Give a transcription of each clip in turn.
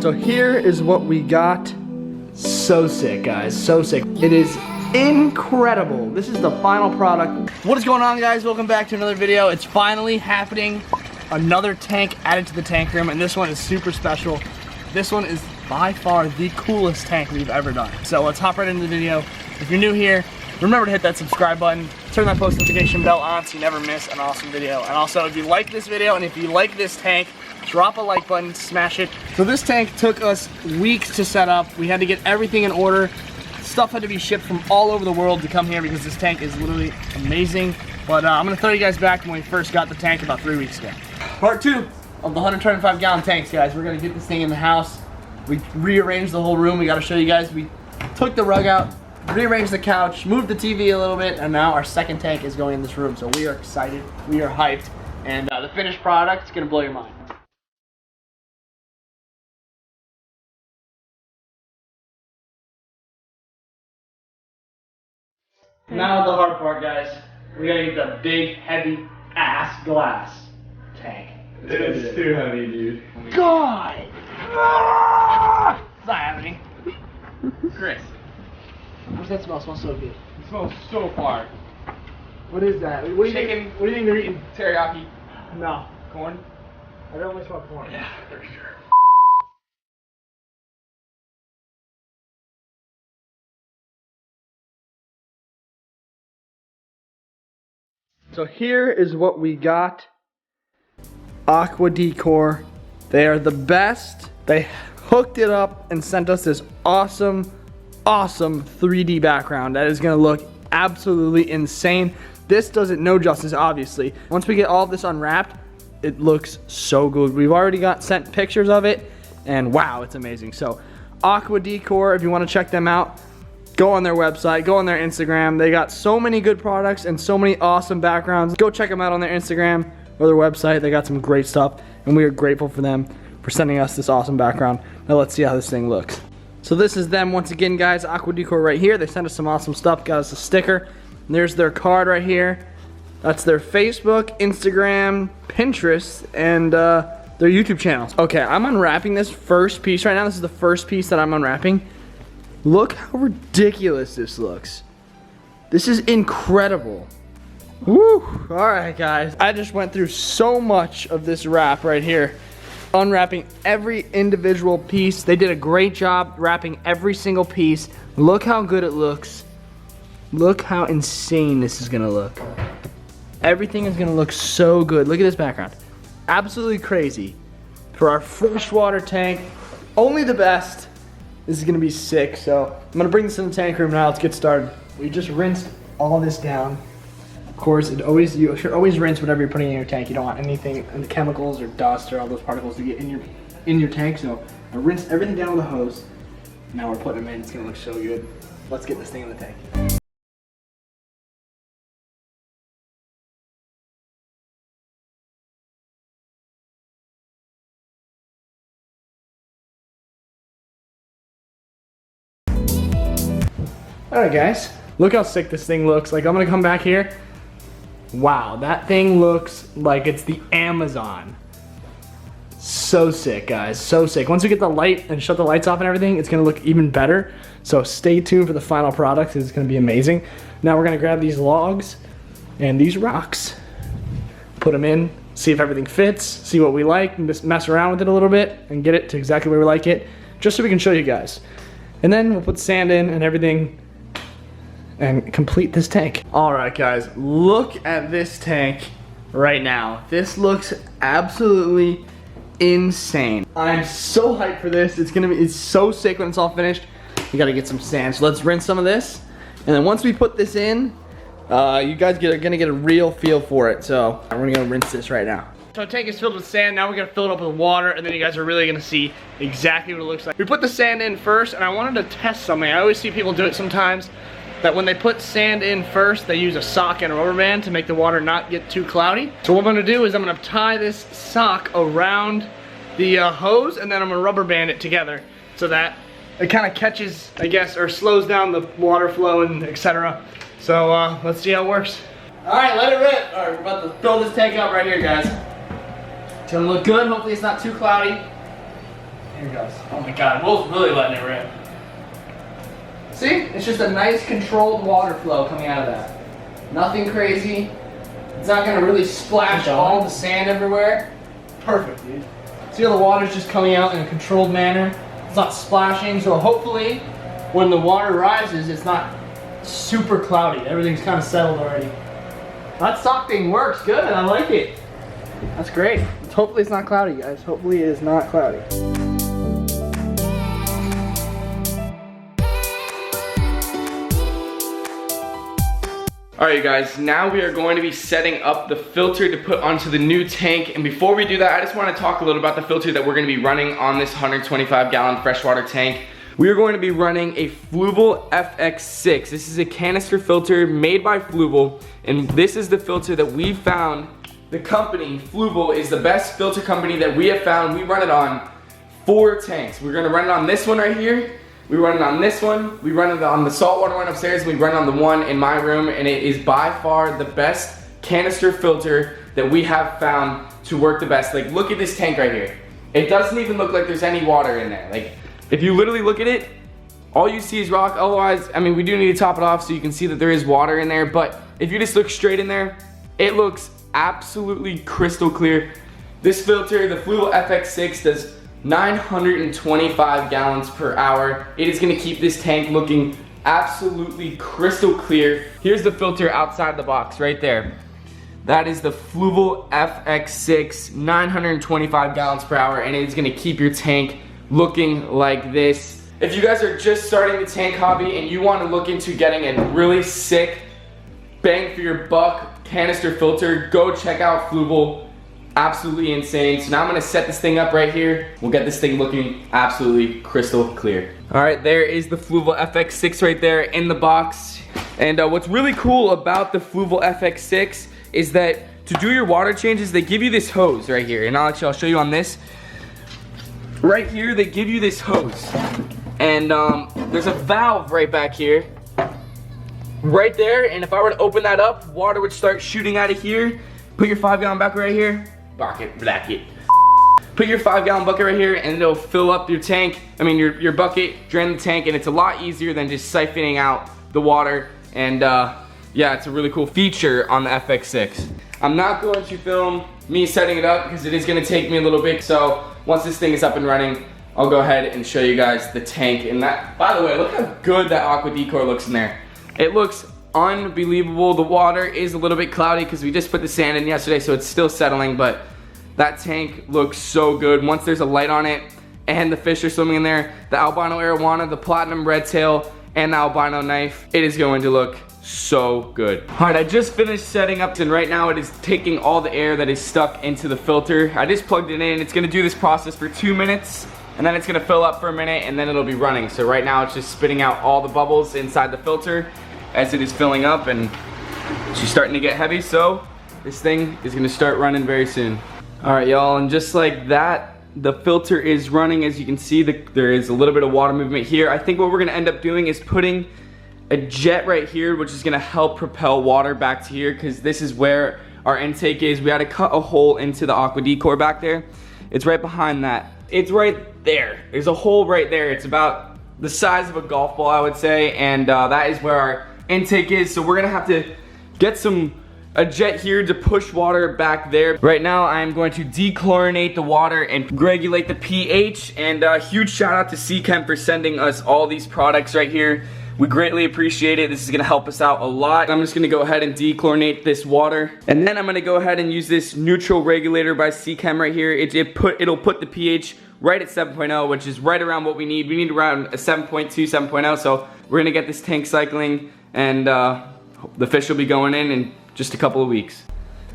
So here is what we got. So sick, guys, so sick. It is incredible. This is the final product. What is going on, guys? Welcome back to another video. It's finally happening. Another tank added to the tank room, and this one is super special. This one is by far the coolest tank we've ever done. So let's hop right into the video. If you're new here, remember to hit that subscribe button, turn that post notification bell on so you never miss an awesome video. And also, if you like this video and if you like this tank, drop a like button, smash it. So this tank took us weeks to set up. We had to get everything in order. Stuff had to be shipped from all over the world to come here because this tank is literally amazing. But I'm gonna throw you guys back to when we first got the tank about 3 weeks ago. Part 2 of the 125 gallon tanks, guys. We're gonna get this thing in the house. We rearranged the whole room. We gotta show you guys. We took the rug out, rearranged the couch, moved the TV a little bit, and now our second tank is going in this room. So we are excited, we are hyped, and the finished product is gonna blow your mind. Now the hard part, guys. We gotta get the big, heavy ass glass tank. It's too heavy, dude. God! Ah! It's not happening. Chris, What's that smell? It smells so good. it smells so far. What is that? What do you Chicken. think? What do you think they're eating? Teriyaki. No. Corn. I don't really smell corn. Yeah, for sure. So here is what we got. Aqua Decor. They are the best. They hooked it up and sent us this awesome 3D background that is gonna look absolutely insane. This does it no justice, obviously. Once we get all of this unwrapped, it looks so good. We've already got sent pictures of it, and wow, it's amazing. So Aqua Decor, if you wanna check them out, go on their website, go on their Instagram. They got so many good products and so many awesome backgrounds. Go check them out on their Instagram or their website. They got some great stuff, and we are grateful for them for sending us this awesome background. Now let's see how this thing looks. So this is them once again, guys. Aqua Decor right here. They sent us some awesome stuff. Got us a sticker. And there's their card right here. That's their Facebook, Instagram, Pinterest, and their YouTube channels. Okay, I'm unwrapping this first piece right now. This is the first piece that I'm unwrapping. Look how ridiculous this looks. This is incredible. Woo! Alright, guys. I just went through so much of this wrap right here, unwrapping every individual piece. They did a great job wrapping every single piece. Look how good it looks. Look how insane this is gonna look. Everything is gonna look so good. Look at this background. Absolutely crazy. For our freshwater tank, only the best. This is gonna be sick, so I'm gonna bring this in the tank room now. Let's get started. We just rinsed all this down. Of course, you should always rinse whatever you're putting in your tank. You don't want anything, any chemicals or dust or all those particles to get in your tank. So I rinsed everything down with a hose. Now we're putting them in. It's gonna look so good. Let's get this thing in the tank. Alright, guys, look how sick this thing looks. Like, I'm gonna come back here. Wow, that thing looks like it's the Amazon. So sick, guys, so sick. Once we get the light and shut the lights off and everything, it's gonna look even better. So stay tuned for the final product. It's gonna be amazing. Now we're gonna grab these logs and these rocks, put them in, see if everything fits, see what we like, and just mess around with it a little bit and get it to exactly where we like it, just so we can show you guys. And then we'll put sand in and everything and complete this tank. All right, guys, look at this tank right now. This looks absolutely insane. I'm so hyped for this. It's so sick when it's all finished. We gotta get some sand. So let's rinse some of this. And then once we put this in, you guys are gonna get a real feel for it. So we're gonna rinse this right now. So the tank is filled with sand. Now we're gonna fill it up with water, and then you guys are really gonna see exactly what it looks like. We put the sand in first, and I wanted to test something. I always see people do it sometimes, that when they put sand in first, they use a sock and a rubber band to make the water not get too cloudy. So what I'm gonna do is I'm gonna tie this sock around the hose, and then I'm gonna rubber band it together so that it kind of catches, I guess, or slows down the water flow and etc. So let's see how it works. All right, let it rip. All right, we're about to fill this tank up right here, guys. It's gonna look good. Hopefully it's not too cloudy. Here it goes. Oh my God, Will's really letting it rip. See? It's just a nice controlled water flow coming out of that. Nothing crazy. It's not gonna really splash all the sand everywhere. Perfect, dude. See how the water's just coming out in a controlled manner? It's not splashing, so hopefully when the water rises, it's not super cloudy. Everything's kind of settled already. That sock thing works good, I like it. That's great. Hopefully it's not cloudy, guys. Hopefully it is not cloudy. Alright you guys, now we are going to be setting up the filter to put onto the new tank. And before we do that, I just want to talk a little about the filter that we're going to be running on this 125 gallon freshwater tank. We are going to be running a Fluval FX6. This is a canister filter made by Fluval, and this is the filter that we found. The company, Fluval, is the best filter company that we have found. We run it on 4 tanks. We're going to run it on this one right here. We run it on this one, we run it on the saltwater one upstairs, and we run it on the one in my room, and it is by far the best canister filter that we have found to work the best. Like, look at this tank right here. It doesn't even look like there's any water in there. Like, if you literally look at it, all you see is rock. Otherwise, I mean, we do need to top it off so you can see that there is water in there, but if you just look straight in there, it looks absolutely crystal clear. This filter, the Fluval FX6, does 925 gallons per hour. It is going to keep this tank looking absolutely crystal clear. Here's the filter outside the box right there. That is the Fluval FX6, 925 gallons per hour, and it's going to keep your tank looking like this. If you guys are just starting the tank hobby and you want to look into getting a really sick bang for your buck canister filter, go check out Fluval. Absolutely insane. So now I'm gonna set this thing up right here. We'll get this thing looking absolutely crystal clear. All right, there is the Fluval FX6 right there in the box. And what's really cool about the Fluval FX6 is that to do your water changes, they give you this hose right here. And I'll show you on this. Right here, they give you this hose. And there's a valve right back here. Right there, and if I were to open that up, water would start shooting out of here. Put your 5 gallon bucket right here. Bucket. Put your 5 gallon bucket right here and it'll fill up your tank. I mean your bucket, drain the tank, and it's a lot easier than just siphoning out the water. And yeah, it's a really cool feature on the FX6. I'm not going to film me setting it up because it is gonna take me a little bit. So once this thing is up and running, I'll go ahead and show you guys the tank. And that, by the way, look how good that Aqua Decor looks in there. It looks unbelievable. The water is a little bit cloudy because we just put the sand in yesterday, so it's still settling, but that tank looks so good. Once there's a light on it and the fish are swimming in there, the albino arowana, the platinum redtail, and the albino knife, it is going to look so good. All right, I just finished setting up, and right now it is taking all the air that is stuck into the filter. I just plugged it in. It's gonna do this process for 2 minutes, and then it's gonna fill up for a minute, and then it'll be running. So right now it's just spitting out all the bubbles inside the filter as it is filling up, and she's starting to get heavy, so this thing is gonna start running very soon. All right, y'all, and just like that, the filter is running. As you can see, there is a little bit of water movement here. I think what we're gonna end up doing is putting a jet right here, which is gonna help propel water back to here, because this is where our intake is. We had to cut a hole into the Aqua Decor back there. It's right behind that. It's right there. There's a hole right there. It's about the size of a golf ball, I would say, and that is where our intake is. So we're gonna have to get a jet here to push water back there. Right now I'm going to dechlorinate the water and regulate the pH, and a huge shout out to Seachem for sending us all these products right here. We greatly appreciate it. This is gonna help us out a lot. I'm just gonna go ahead and dechlorinate this water, and then I'm gonna go ahead and use this neutral regulator by Seachem right here. It'll put the pH right at 7.0, which is right around what we need. We need around a 7.2, 7.0, so we're gonna get this tank cycling, and the fish will be going in just a couple of weeks.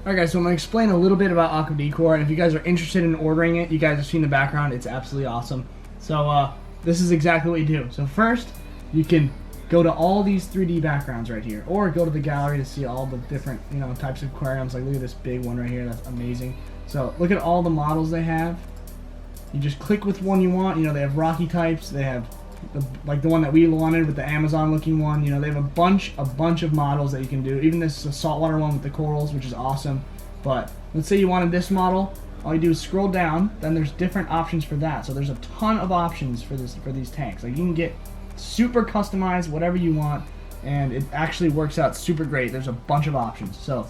Alright guys, so I'm going to explain a little bit about Aqua Decor, and if you guys are interested in ordering it, you guys have seen the background, it's absolutely awesome. So this is exactly what you do. So first, you can go to all these 3D backgrounds right here, or go to the gallery to see all the different types of aquariums. Like look at this big one right here, that's amazing. So look at all the models they have. You just click with one you want. They have rocky types, they have like the one that we wanted with the Amazon looking one. They have a bunch of models that you can do. Even this is a saltwater one with the corals, which is awesome. But let's say you wanted this model. all you do is scroll down, then there's different options for that. So there's a ton of options for these tanks. Like you can get super customized, whatever you want, and it actually works out super great. There's a bunch of options. So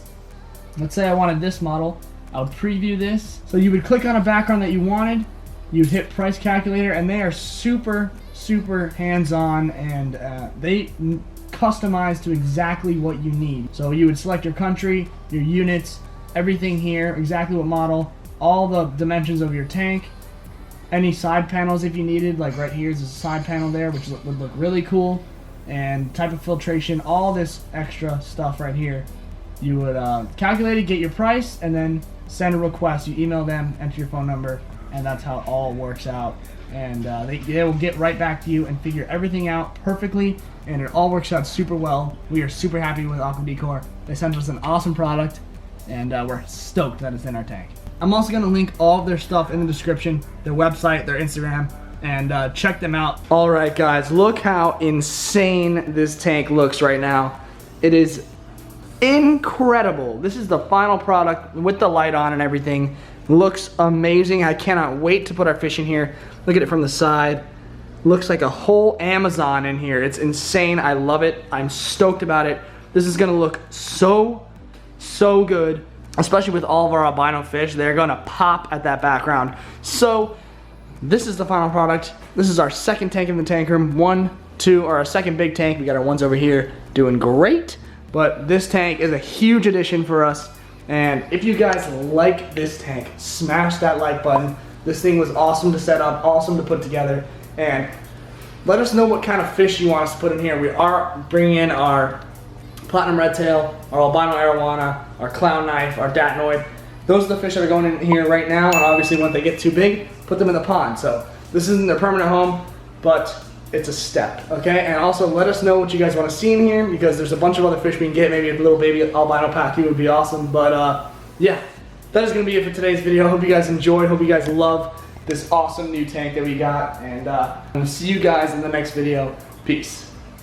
let's say I wanted this model, I would preview this. So you would click on a background that you wanted, you'd hit price calculator, and they are super hands-on, and they customize to exactly what you need. So you would select your country, your units, everything here, exactly what model, all the dimensions of your tank, any side panels if you needed, like right here is a side panel there, which would look really cool, and type of filtration, all this extra stuff right here. You would calculate it, get your price, and then send a request. You email them, enter your phone number, and that's how it all works out. And they will get right back to you and figure everything out perfectly, and it all works out super well. We are super happy with Aqua Decor. They sent us an awesome product, and we're stoked that it's in our tank. I'm also going to link all of their stuff in the description, their website, their Instagram, and check them out. All right, guys, look how insane this tank looks right now. It is incredible. This is the final product with the light on and everything. Looks amazing. I cannot wait to put our fish in here. Look at it from the side. Looks like a whole Amazon in here. It's insane. I love it. I'm stoked about it. This is gonna look so good, especially with all of our albino fish. They're gonna pop at that background. So this is the final product. This is our second tank in the tank room. Our second big tank. We got our ones over here doing great. But this tank is a huge addition for us. And if you guys like this tank, smash that like button. This thing was awesome to set up, awesome to put together. And let us know what kind of fish you want us to put in here. We are bringing in our platinum redtail, our albino arowana, our clown knife, our datnoid. Those are the fish that are going in here right now. And obviously when they get too big, put them in the pond. So this isn't their permanent home, but it's a step, okay? And also let us know what you guys want to see in here, because there's a bunch of other fish we can get. Maybe a little baby albino pacu would be awesome. But yeah, that is going to be it for today's video. Hope you guys enjoyed. Hope you guys love this awesome new tank that we got. And I'm going to see you guys in the next video. Peace.